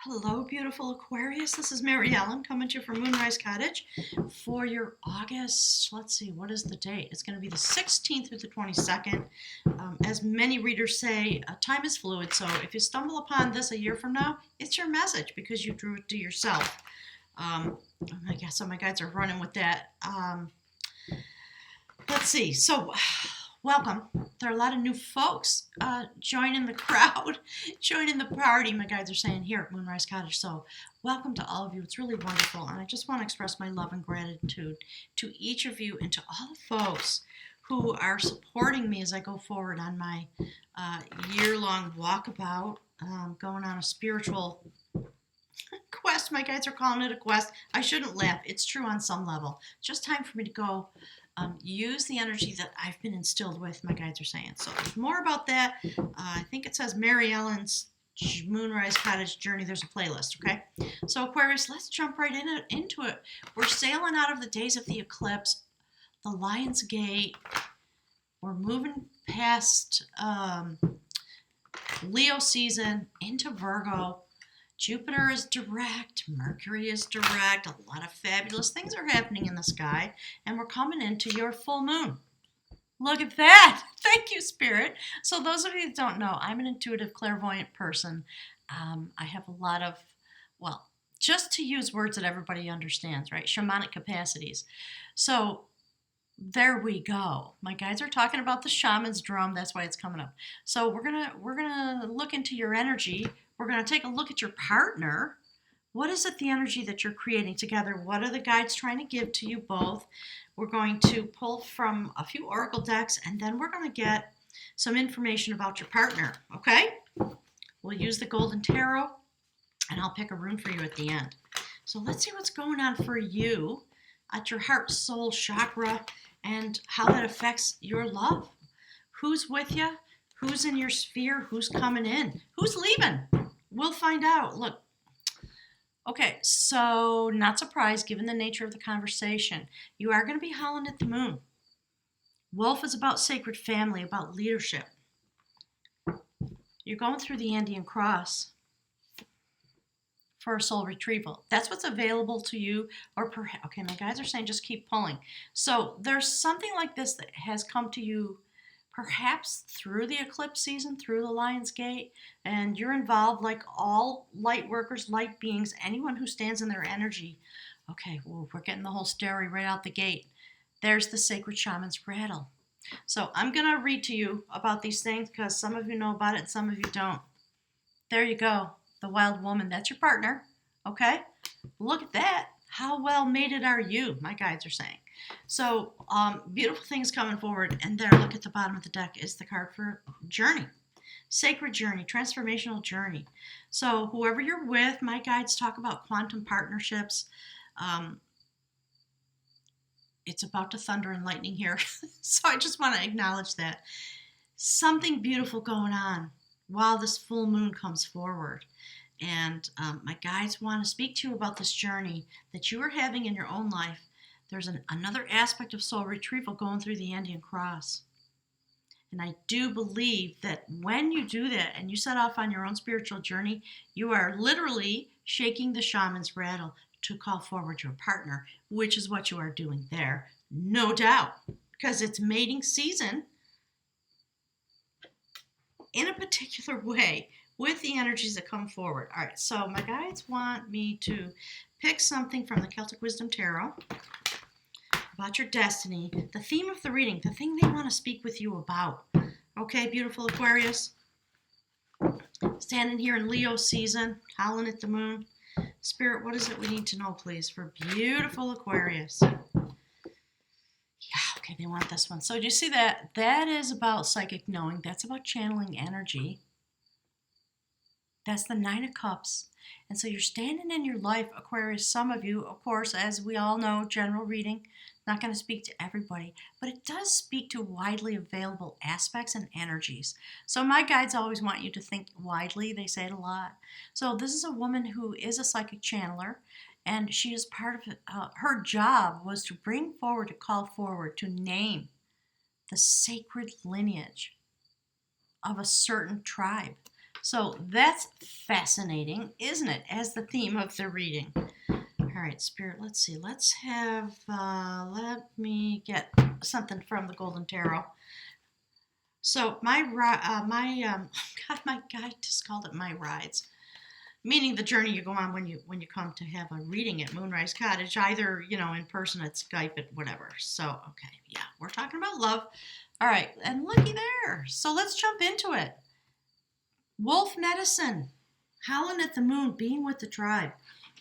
Hello, beautiful Aquarius. This is Mary Ellen coming to you from Moonrise Cottage for your August. Let's see, what is the date? It's going to be the 16th through the 22nd. As many readers say, time is fluid, so if you stumble upon this a year from now, it's your message because you drew it to yourself. I guess some of my guides are running with that. Let's see. So, welcome. There are a lot of new folks joining the crowd, joining the party, my guides are saying, here at Moonrise Cottage. So welcome to all of you. It's really wonderful. And I just want to express my love and gratitude to each of you and to all the folks who are supporting me as I go forward on my year-long walkabout, going on a spiritual quest. My guides are calling it a quest. I shouldn't laugh. It's true on some level. Just time for me to go use the energy that I've been instilled with, my guides are saying. So there's more about that. I think it says Mary Ellen's Moonrise Cottage Journey. There's a playlist, okay? So Aquarius, let's jump right into it. We're sailing out of the days of the eclipse, the Lion's Gate. We're moving past Leo season into Virgo. Jupiter is direct, Mercury is direct, a lot of fabulous things are happening in the sky, and we're coming into your full moon. Look at that. Thank you, Spirit. So those of you that don't know, I'm an intuitive, clairvoyant person. I have a lot of, well, just to use words that everybody understands, right? Shamanic capacities. So there we go. My guides are talking about the shaman's drum. That's why it's coming up. So we're gonna look into your energy. We're going to take a look at your partner. What is it, the energy that you're creating together? What are the guides trying to give to you both? We're going to pull from a few oracle decks, and then we're going to get some information about your partner, okay? We'll use the Golden Tarot, and I'll pick a rune for you at the end. So let's see what's going on for you at your heart, soul, chakra, and how that affects your love. Who's with you? Who's in your sphere? Who's coming in? Who's leaving? We'll find out. Look. Okay, so not surprised given the nature of the conversation. You are going to be howling at the moon. Wolf is about sacred family, about leadership. You're going through the Andean cross for a soul retrieval. That's what's available to you. Or perhaps, okay, my guides are saying just keep pulling. So there's something like this that has come to you perhaps through the eclipse season, through the Lion's Gate, and you're involved like all light workers, light beings, anyone who stands in their energy. Okay, well, we're getting the whole story right out the gate. There's the sacred shaman's rattle. So I'm going to read to you about these things because some of you know about it and some of you don't. There you go, the wild woman. That's your partner, okay? Look at that. How well mated are you, my guides are saying. So beautiful things coming forward. And there, look at the bottom of the deck is the card for journey. Sacred journey, transformational journey. So whoever you're with, my guides talk about quantum partnerships. It's about to thunder and lightning here. So I just want to acknowledge that. Something beautiful going on while this full moon comes forward. And my guides want to speak to you about this journey that you are having in your own life. There's another aspect of soul retrieval going through the Andean cross. And I do believe that when you do that and you set off on your own spiritual journey, you are literally shaking the shaman's rattle to call forward your partner, which is what you are doing there, no doubt, because it's mating season in a particular way with the energies that come forward. All right, so my guides want me to pick something from the Celtic Wisdom Tarot about your destiny, the theme of the reading, the thing they want to speak with you about. Okay, beautiful Aquarius. Standing here in Leo season, howling at the moon. Spirit, what is it we need to know, please, for beautiful Aquarius? Yeah, okay, they want this one. So do you see that? That is about psychic knowing. That's about channeling energy. That's the Nine of Cups. And so you're standing in your life, Aquarius. Some of you, of course, as we all know, general reading, not going to speak to everybody, but it does speak to widely available aspects and energies. So my guides always want you to think widely. They say it a lot. So this is a woman who is a psychic channeler, and she is part of it. Her job was to bring forward, to call forward, to name the sacred lineage of a certain tribe. So that's fascinating, isn't it, as the theme of the reading? All right, Spirit, let's see. Let's have, let me get something from the Golden Tarot. So God, my guide just called it my rides, meaning the journey you go on when you come to have a reading at Moonrise Cottage, either in person, at Skype, at whatever. So okay, yeah, we're talking about love. All right, and looky there. So let's jump into it. Wolf medicine, howling at the moon, being with the tribe,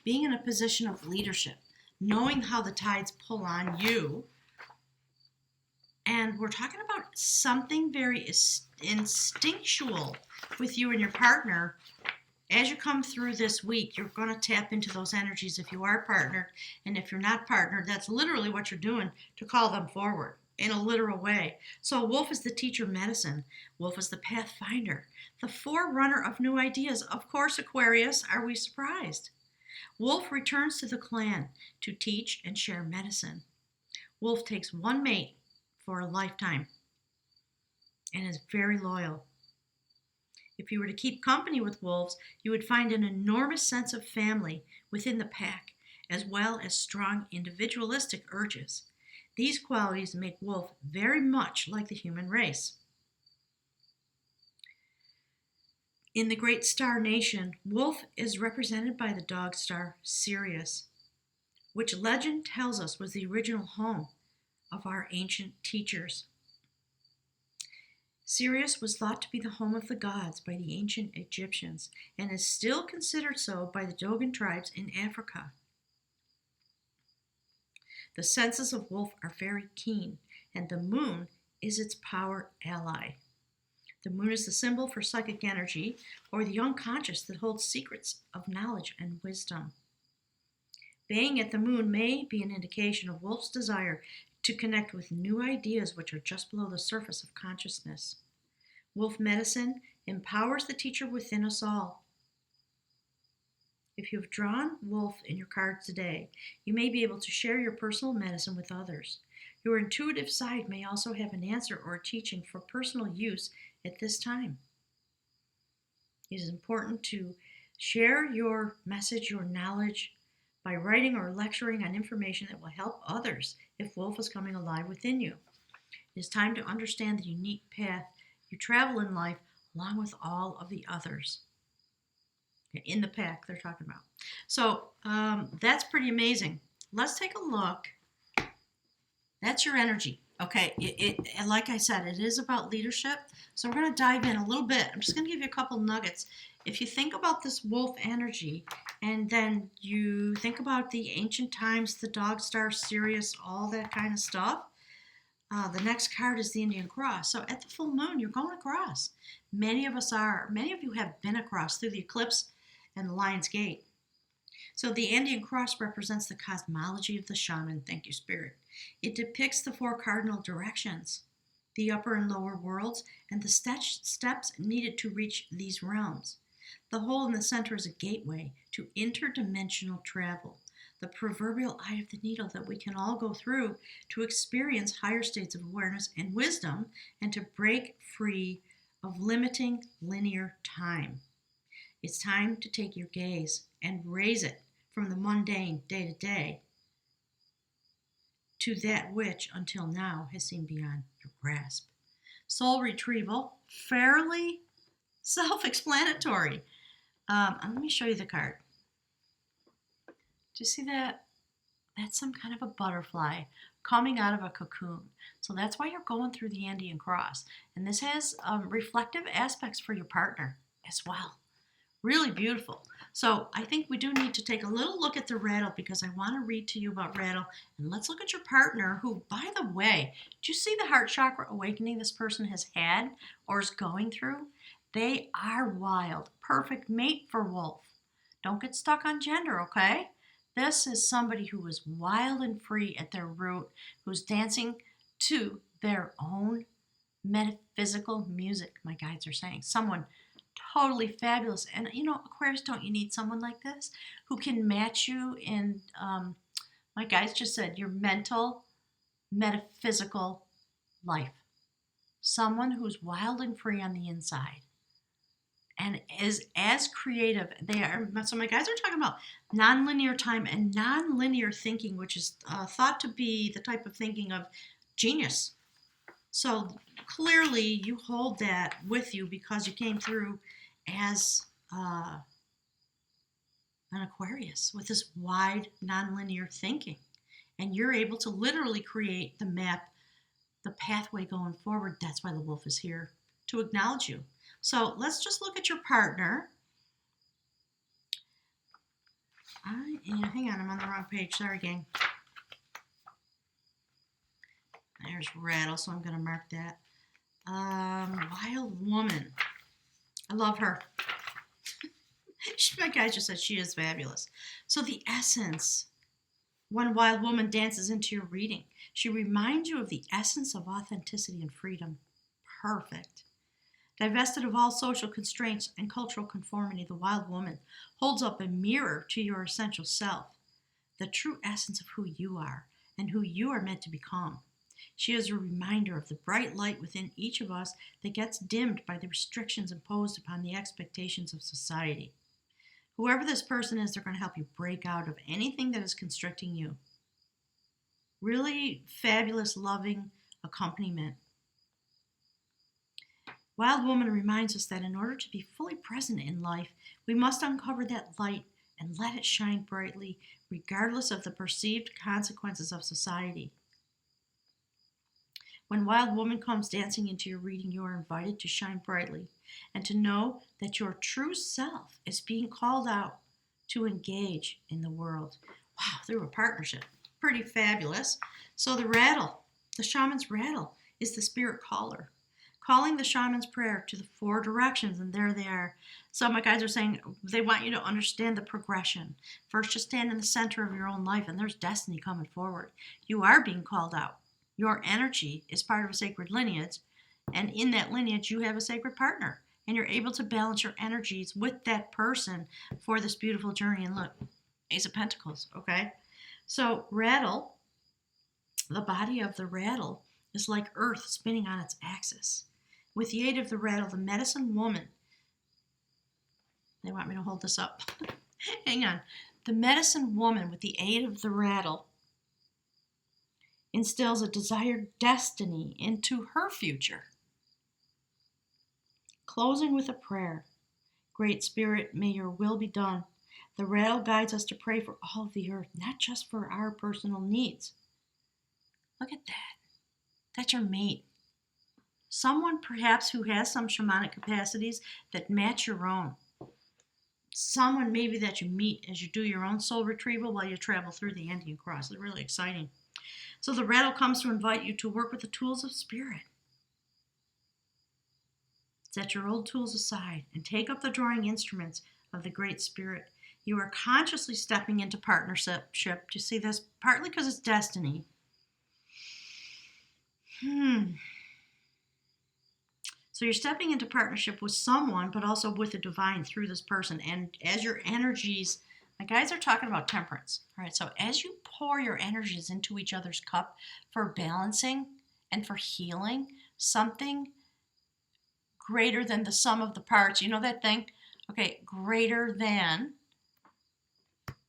being in a position of leadership, knowing how the tides pull on you. And we're talking about something very instinctual with you and your partner. As you come through this week, you're going to tap into those energies if you are partnered. And if you're not partnered, that's literally what you're doing to call them forward in a literal way. So Wolf is the teacher medicine. Wolf is the pathfinder, the forerunner of new ideas. Of course, Aquarius, are we surprised? Wolf returns to the clan to teach and share medicine. Wolf takes one mate for a lifetime and is very loyal. If you were to keep company with wolves, you would find an enormous sense of family within the pack, as well as strong individualistic urges. These qualities make wolf very much like the human race. In the great star nation, wolf is represented by the dog star Sirius, which legend tells us was the original home of our ancient teachers. Sirius was thought to be the home of the gods by the ancient Egyptians and is still considered so by the Dogon tribes in Africa. The senses of wolf are very keen, and the moon is its power ally. The moon is the symbol for psychic energy, or the unconscious that holds secrets of knowledge and wisdom. Baying at the moon may be an indication of wolf's desire to connect with new ideas which are just below the surface of consciousness. Wolf medicine empowers the teacher within us all. If you have drawn wolf in your cards today, you may be able to share your personal medicine with others. Your intuitive side may also have an answer or a teaching for personal use at this time. It is important to share your message, your knowledge, by writing or lecturing on information that will help others if wolf is coming alive within you. It is time to understand the unique path you travel in life along with all of the others in the pack they're talking about. So that's pretty amazing. Let's take a look. That's your energy. Okay, and like I said, it is about leadership. So we're going to dive in a little bit. I'm just going to give you a couple nuggets. If you think about this wolf energy, and then you think about the ancient times, the dog star, Sirius, all that kind of stuff, the next card is the Indian cross. So at the full moon, you're going across. Many of us are. Many of you have been across through the eclipse and the Lion's Gate. So the Andean cross represents the cosmology of the shaman. Thank you, Spirit. It depicts the four cardinal directions, the upper and lower worlds, and the steps needed to reach these realms. The hole in the center is a gateway to interdimensional travel, the proverbial eye of the needle that we can all go through to experience higher states of awareness and wisdom and to break free of limiting linear time. It's time to take your gaze and raise it from the mundane day to day to that which until now has seemed beyond your grasp. Soul retrieval, fairly self-explanatory. Let me show you the card. Do you see that? That's some kind of a butterfly coming out of a cocoon. So that's why you're going through the Andean cross. And this has reflective aspects for your partner as well. Really beautiful. So I think we do need to take a little look at the rattle because I want to read to you about rattle. And let's look at your partner who, by the way, do you see the heart chakra awakening this person has had or is going through? They are wild. Perfect mate for wolf. Don't get stuck on gender, okay? This is somebody who is wild and free at their root, who's dancing to their own metaphysical music, my guides are saying. Someone totally fabulous. And Aquarius, don't you need someone like this who can match you in, my guides just said, your mental, metaphysical life? Someone who's wild and free on the inside and is as creative. They are. So my guys are talking about nonlinear time and nonlinear thinking, which is thought to be the type of thinking of genius. So clearly you hold that with you because you came through as an Aquarius with this wide nonlinear thinking. And you're able to literally create the map, the pathway going forward. That's why the wolf is here, to acknowledge you. So let's just look at your partner. Hang on, I'm on the wrong page. Sorry, gang. There's Rattle, so I'm going to mark that. Wild Woman. I love her. My guy just said she is fabulous. So the essence, when Wild Woman dances into your reading, she reminds you of the essence of authenticity and freedom. Perfect. Divested of all social constraints and cultural conformity, the Wild Woman holds up a mirror to your essential self, the true essence of who you are and who you are meant to become. She is a reminder of the bright light within each of us that gets dimmed by the restrictions imposed upon the expectations of society. Whoever this person is, they're going to help you break out of anything that is constricting you. Really fabulous, loving accompaniment. Wild Woman reminds us that in order to be fully present in life, we must uncover that light and let it shine brightly, regardless of the perceived consequences of society. When Wild Woman comes dancing into your reading, you are invited to shine brightly and to know that your true self is being called out to engage in the world. Wow, through a partnership. Pretty fabulous. So the shaman's rattle, is the spirit caller, calling the shaman's prayer to the four directions, and there they are. So my guys are saying they want you to understand the progression. First, just stand in the center of your own life, and there's destiny coming forward. You are being called out. Your energy is part of a sacred lineage, and in that lineage, you have a sacred partner, and you're able to balance your energies with that person for this beautiful journey. And look, Ace of Pentacles, okay? So rattle, the body of the rattle is like Earth spinning on its axis. With the aid of the rattle, the medicine woman, they want me to hold this up. Hang on. The medicine woman, with the aid of the rattle, instills a desired destiny into her future. Closing with a prayer. Great Spirit, may your will be done. The rattle guides us to pray for all of the earth, not just for our personal needs. Look at that. That's your mate. Someone perhaps who has some shamanic capacities that match your own. Someone maybe that you meet as you do your own soul retrieval while you travel through the Andean cross. It's really exciting. So the rattle comes to invite you to work with the tools of spirit. Set your old tools aside and take up the drawing instruments of the Great Spirit. You are consciously stepping into partnership. You see this? Partly because it's destiny. So you're stepping into partnership with someone, but also with the divine through this person. And as your energies, my guys are talking about temperance. All right, so as you pour your energies into each other's cup for balancing and for healing, something greater than the sum of the parts, you know that thing? Okay, greater than,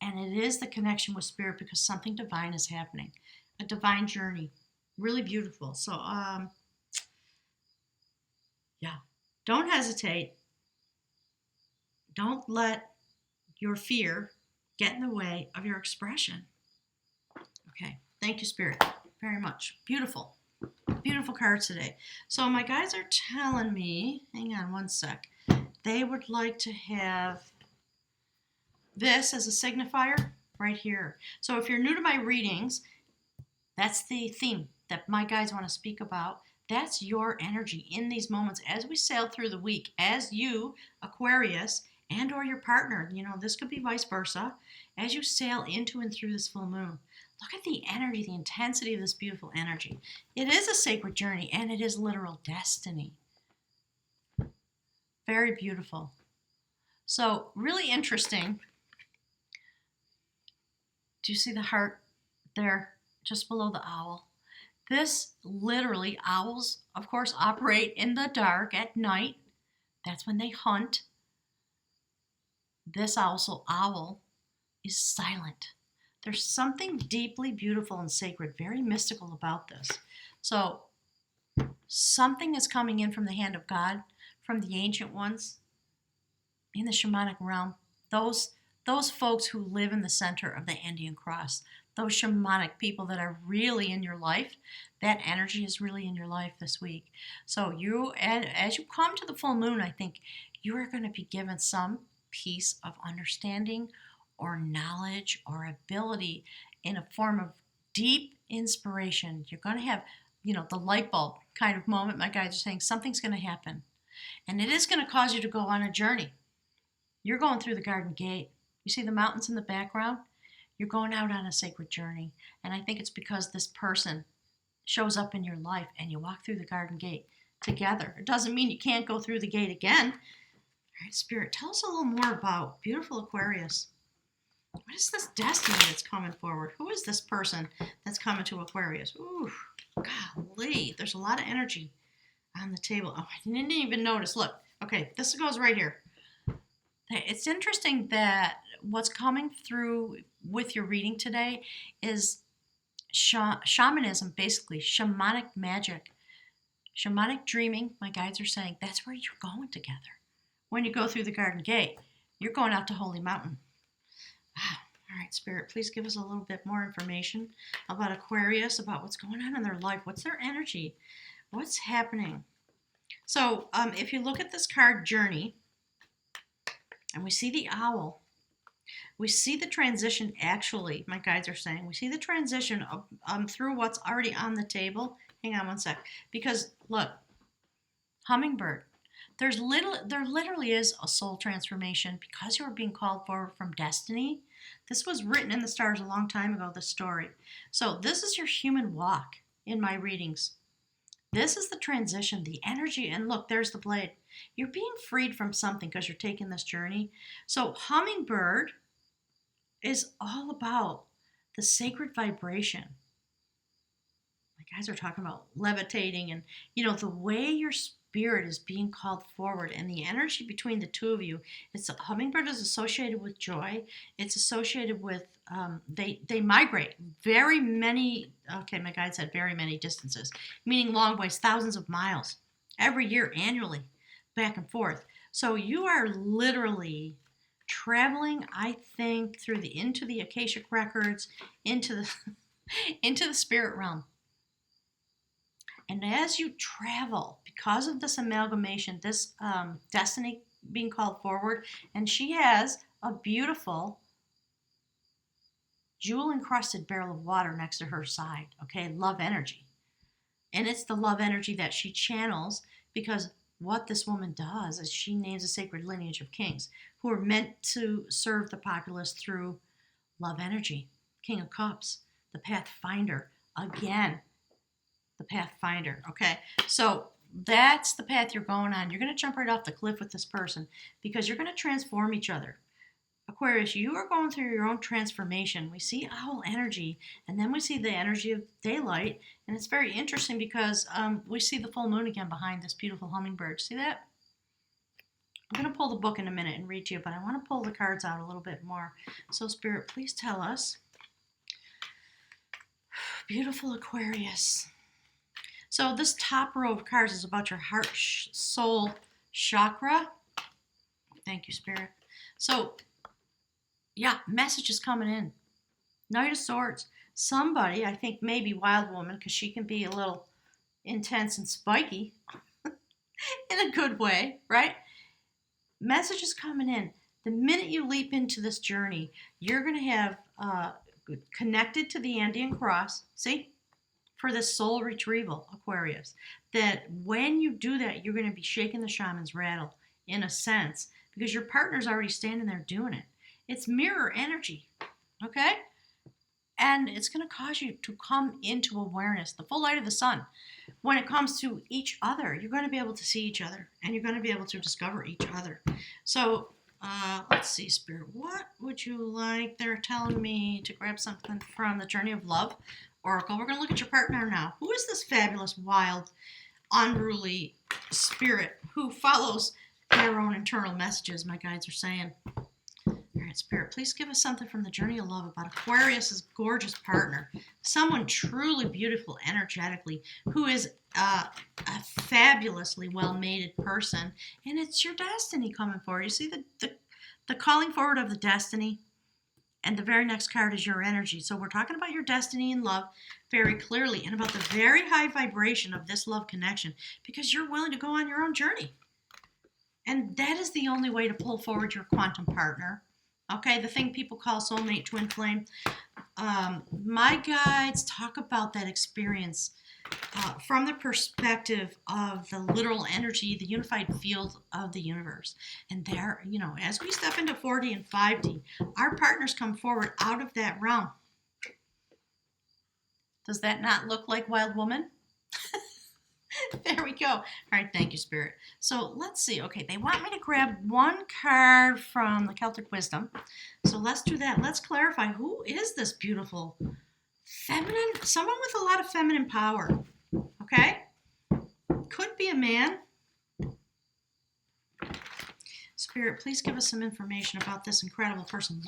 and it is the connection with spirit because something divine is happening. A divine journey. Really beautiful. So, yeah, don't hesitate. Don't let your fear get in the way of your expression. Okay, thank you, Spirit, very much. Beautiful, beautiful cards today. So my guys are telling me, hang on one sec, they would like to have this as a signifier right here. So if you're new to my readings, that's the theme that my guys want to speak about. That's your energy in these moments as we sail through the week, as you, Aquarius, and or your partner, this could be vice versa, as you sail into and through this full moon. Look at the energy, the intensity of this beautiful energy. It is a sacred journey, and it is literal destiny. Very beautiful. So, really interesting. Do you see the heart there, just below the owl? This literally, owls, of course, operate in the dark at night. That's when they hunt. This also owl is silent. There's something deeply beautiful and sacred, very mystical about this. So something is coming in from the hand of God, from the ancient ones in the shamanic realm. Those folks who live in the center of the Andean cross, those shamanic people that are really in your life, that energy is really in your life this week. So you, as you come to the full moon, I think you are going to be given some piece of understanding or knowledge or ability in a form of deep inspiration. You're going to have, the light bulb kind of moment. My guides are saying something's going to happen. And it is going to cause you to go on a journey. You're going through the garden gate. You see the mountains in the background? You're going out on a sacred journey. And I think it's because this person shows up in your life and you walk through the garden gate together. It doesn't mean you can't go through the gate again. All right, Spirit, tell us a little more about beautiful Aquarius. What is this destiny that's coming forward? Who is this person that's coming to Aquarius? Ooh, golly, there's a lot of energy on the table. Oh, I didn't even notice. Look, okay, this goes right here. It's interesting that what's coming through with your reading today is shamanism, basically, shamanic magic, shamanic dreaming. My guides are saying that's where you're going together. When you go through the garden gate, you're going out to Holy Mountain. Wow. All right, Spirit, please give us a little bit more information about Aquarius, about what's going on in their life. What's their energy? What's happening? So if you look at this card, Journey, and we see the owl, we see the transition, actually, my guides are saying, we see the transition through what's already on the table. Hang on one sec. Because, look, Hummingbird, there literally is a soul transformation because you are being called forward from destiny. This was written in the stars a long time ago, this story. So this is your human walk in my readings. This is the transition, the energy, and look, there's the blade. You're being freed from something because you're taking this journey. So Hummingbird is all about the sacred vibration. My guys are talking about levitating and, the way your spirit is being called forward and the energy between the two of you. Hummingbird is associated with joy. It's associated with, they migrate very many, okay, my guide said very many distances, meaning long ways, thousands of miles every year, annually, back and forth. So you are literally traveling, I think, into the Akashic records, into the spirit realm. And as you travel, because of this amalgamation, this destiny being called forward, and she has a beautiful jewel-encrusted barrel of water next to her side, okay, love energy. And it's the love energy that she channels because what this woman does is she names a sacred lineage of kings who are meant to serve the populace through love energy. King of Cups, the Pathfinder, again, the Pathfinder, okay? So that's the path you're going on. You're going to jump right off the cliff with this person because you're going to transform each other. Aquarius, you are going through your own transformation. We see owl energy, and then we see the energy of daylight, and it's very interesting because we see the full moon again behind this beautiful hummingbird. See that? I'm going to pull the book in a minute and read to you, but I want to pull the cards out a little bit more. So, Spirit, please tell us. Beautiful Aquarius. So this top row of cards is about your heart, soul chakra. Thank you, Spirit. So, yeah, message is coming in. Knight of Swords. Somebody, I think maybe Wild Woman, because she can be a little intense and spiky in a good way, right? Message is coming in. The minute you leap into this journey, you're going to have connected to the Andean cross. See? For this soul retrieval, Aquarius, that when you do that, you're going to be shaking the shaman's rattle, in a sense, because your partner's already standing there doing it. It's mirror energy, okay? And it's going to cause you to come into awareness, the full light of the sun. When it comes to each other, you're going to be able to see each other, and you're going to be able to discover each other. So, let's see, Spirit, what would you like? They're telling me to grab something from the Journey of Love Oracle. We're going to look at your partner now. Who is this fabulous, wild, unruly spirit who follows their own internal messages, my guides are saying? right, Spirit, please give us something from the journey of love about Aquarius's gorgeous partner, someone truly beautiful energetically, who is a fabulously well-mated person, and it's your destiny coming forward. You see the calling forward of the destiny, and the very next card is your energy. So we're talking about your destiny and love very clearly, and about the very high vibration of this love connection, because you're willing to go on your own journey. And that is the only way to pull forward your quantum partner. Okay, the thing people call soulmate, twin flame. My guides talk about that experience from the perspective of the literal energy, the unified field of the universe. And there, as we step into 4D and 5D, our partners come forward out of that realm. Does that not look like Wild Woman? There we go. All right, thank you, Spirit. So let's see. Okay, they want me to grab one card from the Celtic Wisdom. So let's do that. Let's clarify, who is this beautiful feminine, someone with a lot of feminine power? Okay? Could be a man. Spirit, please give us some information about this incredible person.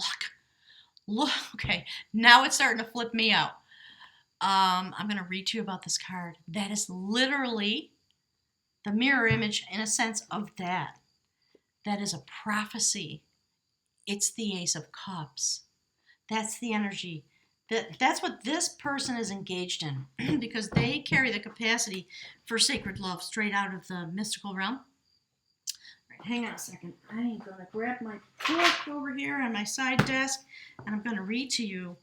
Look. Okay, now it's starting to flip me out. I'm going to read to you about this card. That is literally the mirror image, in a sense, of that. That is a prophecy. It's the Ace of Cups. That's the energy. That's what this person is engaged in, because they carry the capacity for sacred love straight out of the mystical realm. All right, hang on a second. I'm going to grab my book over here on my side desk, and I'm going to read to you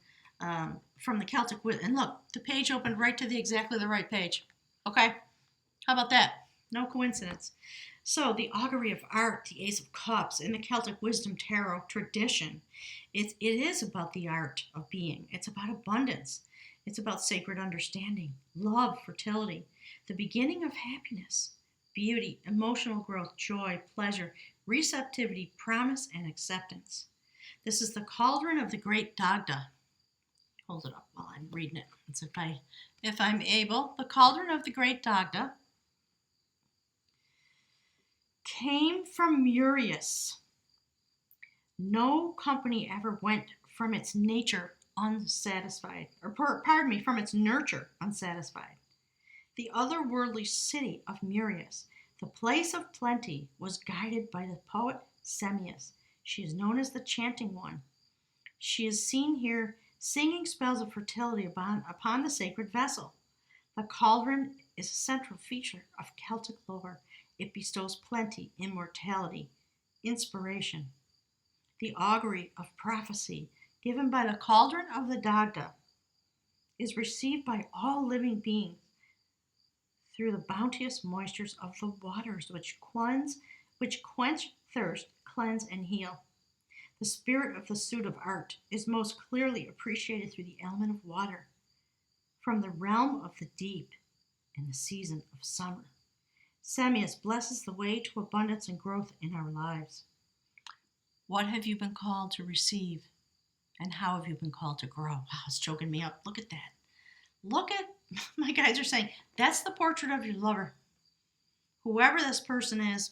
from the Celtic Wisdom. And look, the page opened right to exactly the right page. Okay? How about that? No coincidence. So, the augury of art, the Ace of Cups, in the Celtic Wisdom Tarot tradition, it is about the art of being. It's about abundance. It's about sacred understanding, love, fertility, the beginning of happiness, beauty, emotional growth, joy, pleasure, receptivity, promise, and acceptance. This is the cauldron of the great Dagda. Hold it up while I'm reading it. It's if I'm able. The cauldron of the great Dagda came from Urius. No company ever went from its nature unsatisfied, from its nurture unsatisfied. The otherworldly city of Murius, the place of plenty, was guided by the poet Semius. She is known as the Chanting One. She is seen here singing spells of fertility upon the sacred vessel. The cauldron is a central feature of Celtic lore. It bestows plenty, immortality, inspiration. The augury of prophecy given by the cauldron of the Dagda is received by all living beings through the bounteous moistures of the waters which quench thirst, cleanse, and heal. The spirit of the suit of art is most clearly appreciated through the element of water, from the realm of the deep in the season of summer. Semius blesses the way to abundance and growth in our lives. What have you been called to receive, and how have you been called to grow? Wow, it's choking me up. Look at that. Look at, my guides are saying, that's the portrait of your lover. Whoever this person is,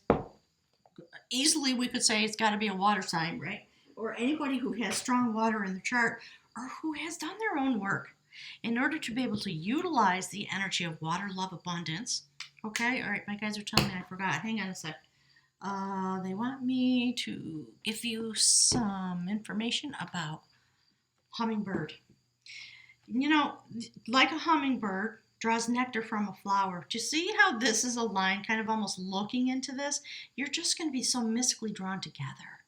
easily we could say it's got to be a water sign, right? Or anybody who has strong water in the chart, or who has done their own work in order to be able to utilize the energy of water, love, abundance. Okay, all right, my guys are telling me I forgot. Hang on a sec. They want me to give you some information about hummingbird. Like a hummingbird draws nectar from a flower. Do you see how this is aligned, kind of almost looking into this? You're just going to be so mystically drawn together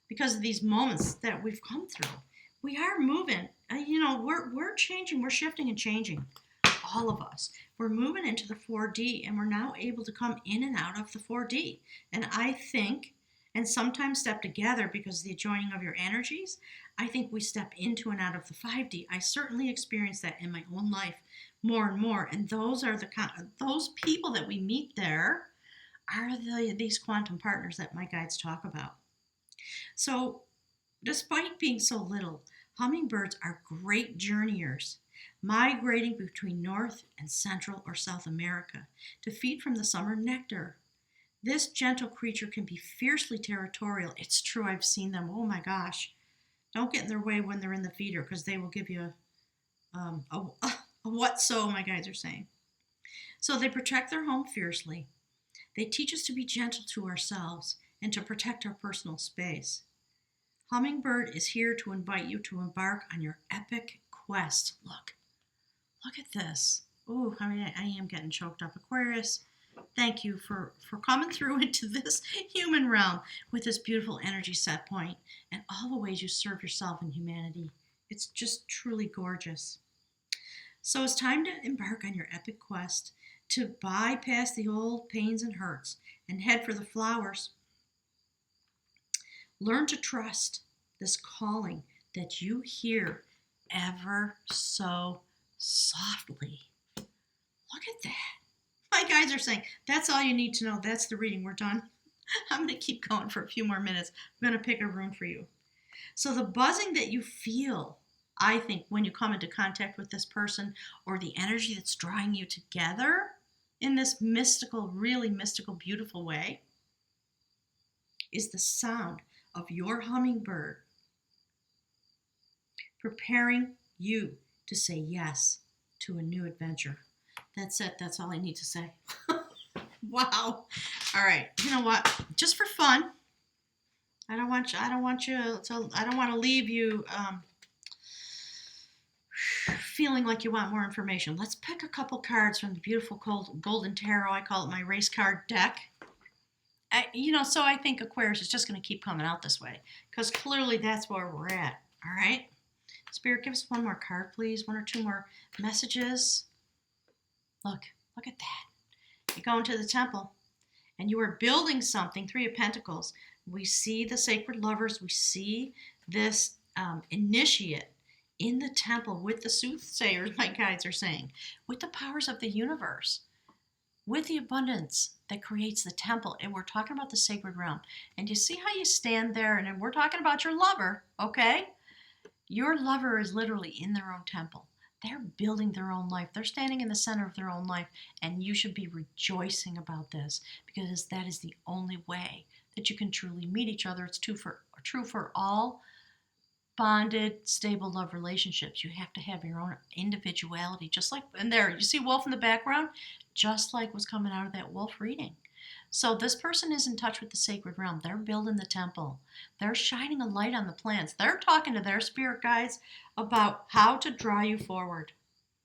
because of these moments that we've come through. We are moving. We're changing. We're shifting and changing. All of us. We're moving into the 4D, and we're now able to come in and out of the 4D. And I think, and sometimes step together because of the joining of your energies, I think we step into and out of the 5D. I certainly experienced that in my own life more and more. And those are those people that we meet there are these quantum partners that my guides talk about. So, despite being so little, hummingbirds are great journeyers, migrating between North and Central or South America to feed from the summer nectar. This gentle creature can be fiercely territorial. It's true, I've seen them. Oh my gosh. Don't get in their way when they're in the feeder, because they will give you a what so, my guides are saying. So they protect their home fiercely. They teach us to be gentle to ourselves and to protect our personal space. Hummingbird is here to invite you to embark on your epic quest. Look at this. Ooh, I mean, I am getting choked up. Aquarius, thank you for coming through into this human realm with this beautiful energy set point and all the ways you serve yourself and humanity. It's just truly gorgeous. So it's time to embark on your epic quest to bypass the old pains and hurts and head for the flowers. Learn to trust this calling that you hear ever so softly. Look at that. My guides are saying, that's all you need to know. That's the reading. We're done. I'm going to keep going for a few more minutes. I'm going to pick a rune for you. So the buzzing that you feel, I think, when you come into contact with this person, or the energy that's drawing you together in this mystical, really mystical, beautiful way, is the sound of your hummingbird preparing you to say yes to a new adventure. That's it. That's all I need to say. Wow. All right. You know what? Just for fun, I don't want to leave you feeling like you want more information. Let's pick a couple cards from the beautiful golden tarot. I call it my race card deck. So I think Aquarius is just going to keep coming out this way, because clearly that's where we're at. All right. Spirit, give us one more card, please. One or two more messages. Look at that. You go into the temple and you are building something. Three of Pentacles. We see the sacred lovers. We see this initiate in the temple with the soothsayers, my guides are saying, with the powers of the universe, with the abundance that creates the temple. And we're talking about the sacred realm. And you see how you stand there, and we're talking about your lover, okay? Your lover is literally in their own temple. They're building their own life. They're standing in the center of their own life, and you should be rejoicing about this, because that is the only way that you can truly meet each other. It's true for all bonded, stable love relationships. You have to have your own individuality, just like, and there, you see wolf in the background, just like was coming out of that wolf reading. So this person is in touch with the sacred realm. They're building the temple. They're shining a light on the plants. They're talking to their spirit guides about how to draw you forward,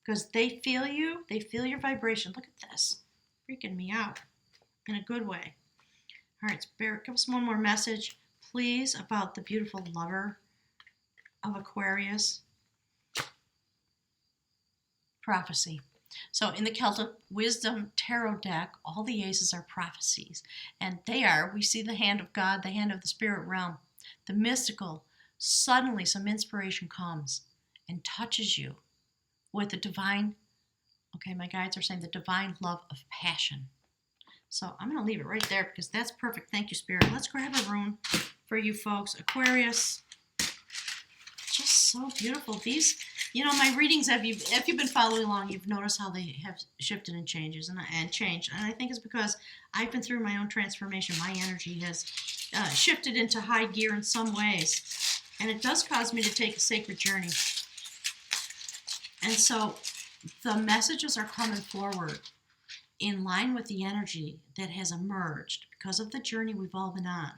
because they feel you. They feel your vibration. Look at this. Freaking me out in a good way. All right, Spirit, give us one more message, please, about the beautiful lover of Aquarius. Prophecy. So in the Celtic Wisdom Tarot deck, all the aces are prophecies. And we see the hand of God, the hand of the spirit realm, the mystical. Suddenly some inspiration comes and touches you with the divine, okay, my guides are saying the divine love of passion. So I'm going to leave it right there, because that's perfect. Thank you, Spirit. Let's grab a rune for you folks. Aquarius. Just so beautiful. These, my readings, if you've been following along, you've noticed how they have shifted and changed. And I think it's because I've been through my own transformation. My energy has shifted into high gear in some ways. And it does cause me to take a sacred journey. And so the messages are coming forward in line with the energy that has emerged because of the journey we've all been on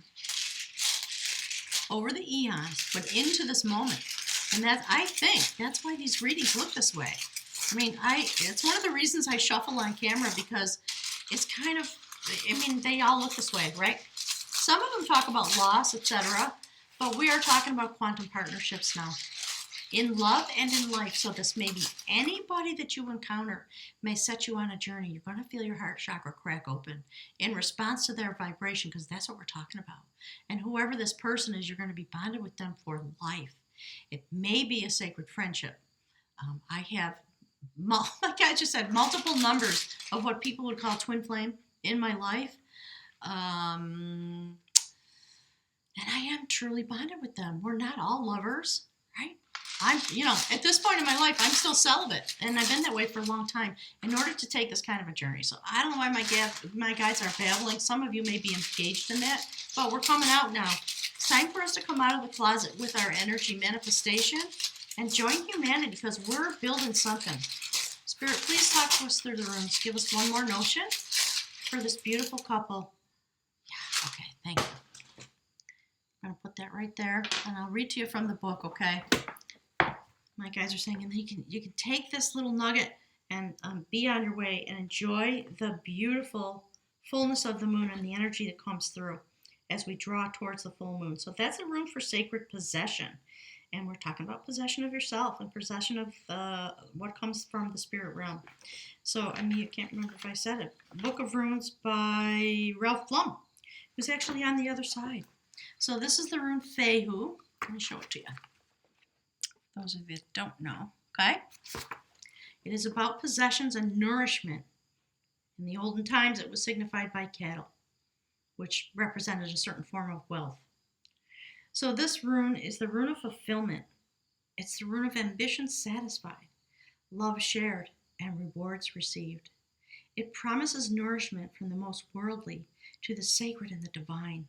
over the eons, but into this moment. And I think that's why these readings look this way. I mean, it's one of the reasons I shuffle on camera, because it's kind of, they all look this way, right? Some of them talk about loss, etc., but we are talking about quantum partnerships now, in love and in life. So this may be anybody that you encounter may set you on a journey. You're going to feel your heart chakra crack open in response to their vibration, because that's what we're talking about. And whoever this person is, you're going to be bonded with them for life. It may be a sacred friendship. I have, like I just said, multiple numbers of what people would call twin flame in my life. And I am truly bonded with them. We're not all lovers, right? I'm, at this point in my life, I'm still celibate, and I've been that way for a long time in order to take this kind of a journey. So I don't know why my guides are babbling. Some of you may be engaged in that, but we're coming out now. It's time for us to come out of the closet with our energy manifestation and join humanity because we're building something. Spirit, please talk to us through the rooms. Give us one more notion for this beautiful couple. Yeah, okay, thank you. I'm going to put that right there, and I'll read to you from the book, okay? My guys are saying, and then you can take this little nugget and be on your way and enjoy the beautiful fullness of the moon and the energy that comes through as we draw towards the full moon. So that's a room for sacred possession. And we're talking about possession of yourself and possession of what comes from the spirit realm. So, I can't remember if I said it. Book of Runes by Ralph Blum, who's actually on the other side. So this is the rune Fehu. Let me show it to you. Those of you that don't know, okay? It is about possessions and nourishment. In the olden times, it was signified by cattle, which represented a certain form of wealth. So this rune is the rune of fulfillment. It's the rune of ambition satisfied, love shared, and rewards received. It promises nourishment from the most worldly to the sacred and the divine.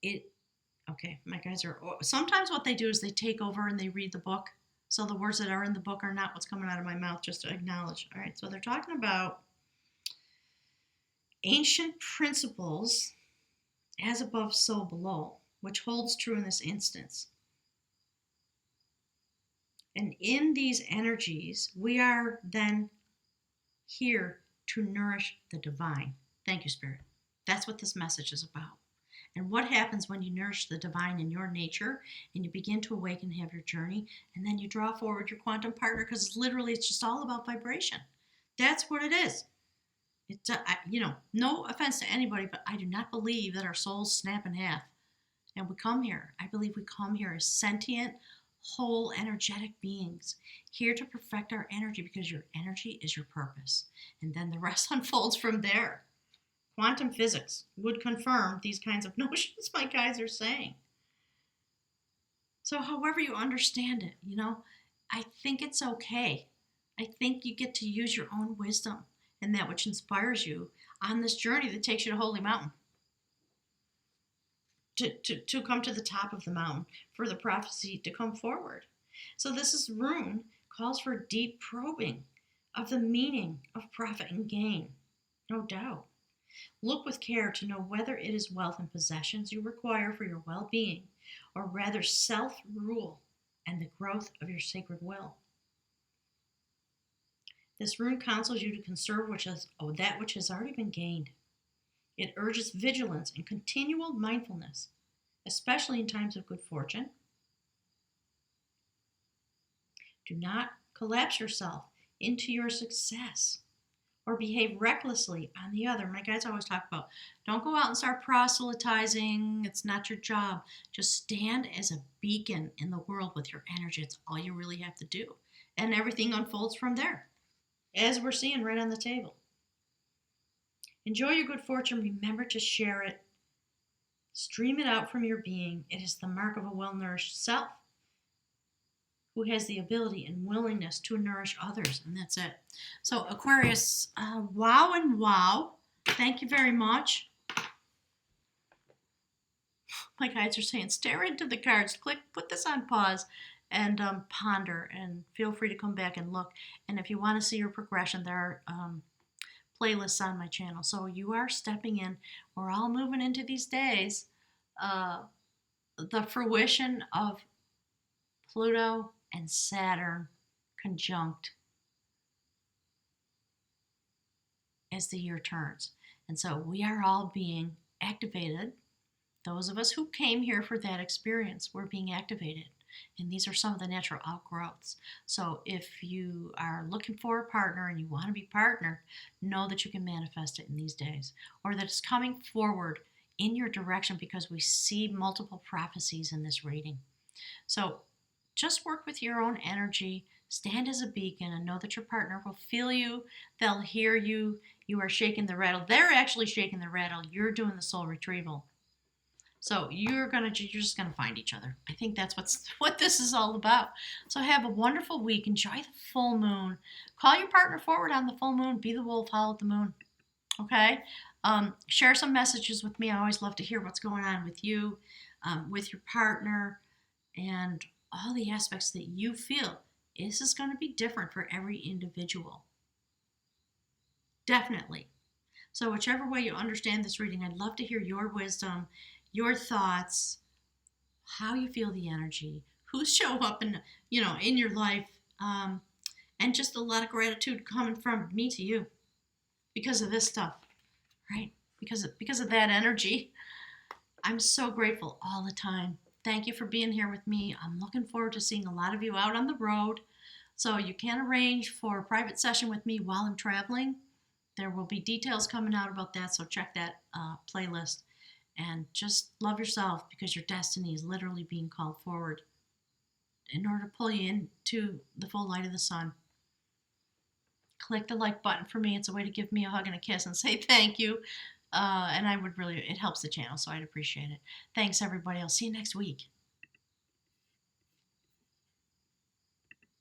Okay, my guys are, sometimes what they do is they take over and they read the book. So the words that are in the book are not what's coming out of my mouth, just to acknowledge. All right, so they're talking about ancient principles, as above, so below, which holds true in this instance. And in these energies, we are then here to nourish the divine. Thank you, Spirit. That's what this message is about. And what happens when you nourish the divine in your nature and you begin to awaken and have your journey, and then you draw forward your quantum partner, because literally it's just all about vibration. That's what it is. No offense to anybody, but I do not believe that our souls snap in half and we come here. I believe we come here as sentient, whole, energetic beings, here to perfect our energy, because your energy is your purpose. And then the rest unfolds from there. Quantum physics would confirm these kinds of notions my guys are saying. So however you understand it, I think it's okay. I think you get to use your own wisdom and that which inspires you on this journey that takes you to Holy Mountain. To come to the top of the mountain, for the prophecy to come forward. So this rune calls for deep probing of the meaning of profit and gain, no doubt. Look with care to know whether it is wealth and possessions you require for your well-being, or rather self-rule and the growth of your sacred will. This rune counsels you to conserve that which has already been gained. It urges vigilance and continual mindfulness, especially in times of good fortune. Do not collapse yourself into your success or behave recklessly on the other. My guys always talk about, don't go out and start proselytizing. It's not your job. Just stand as a beacon in the world with your energy. It's all you really have to do. And everything unfolds from there, as we're seeing right on the table. Enjoy your good fortune. Remember to share it. Stream it out from your being. It is the mark of a well-nourished self who has the ability and willingness to nourish others. And that's it. So Aquarius, wow and wow. Thank you very much. My guides are saying, stare into the cards. Put this on pause and ponder, and feel free to come back and look. And if you want to see your progression, there are playlists on my channel. So you are stepping in. We're all moving into these days. The fruition of Pluto and Saturn conjunct as the year turns. And so we are all being activated. Those of us who came here for that experience, we're being activated. And these are some of the natural outgrowths. So if you are looking for a partner and you want to be partnered, know that you can manifest it in these days, or that it's coming forward in your direction, because we see multiple prophecies in this reading. So just work with your own energy, stand as a beacon, and know that your partner will feel you, they'll hear you, you are shaking the rattle. They're actually shaking the rattle. You're doing the soul retrieval. So you're just gonna find each other. I think that's what this is all about. So have a wonderful week. Enjoy the full moon. Call your partner forward on the full moon. Be the wolf, howl at the moon. Okay? Share some messages with me. I always love to hear what's going on with you, with your partner, and all the aspects that you feel. This is going to be different for every individual. Definitely. So, whichever way you understand this reading, I'd love to hear your wisdom, your thoughts, how you feel the energy, who show up in your life, and just a lot of gratitude coming from me to you because of this stuff, right? Because of that energy. I'm so grateful all the time. Thank you for being here with me. I'm looking forward to seeing a lot of you out on the road. So you can arrange for a private session with me while I'm traveling. There will be details coming out about that, so check that playlist. And just love yourself because your destiny is literally being called forward in order to pull you into the full light of the sun. Click the like button for me. It's a way to give me a hug and a kiss and say thank you. And it helps the channel, so I'd appreciate it. Thanks, everybody. I'll see you next week.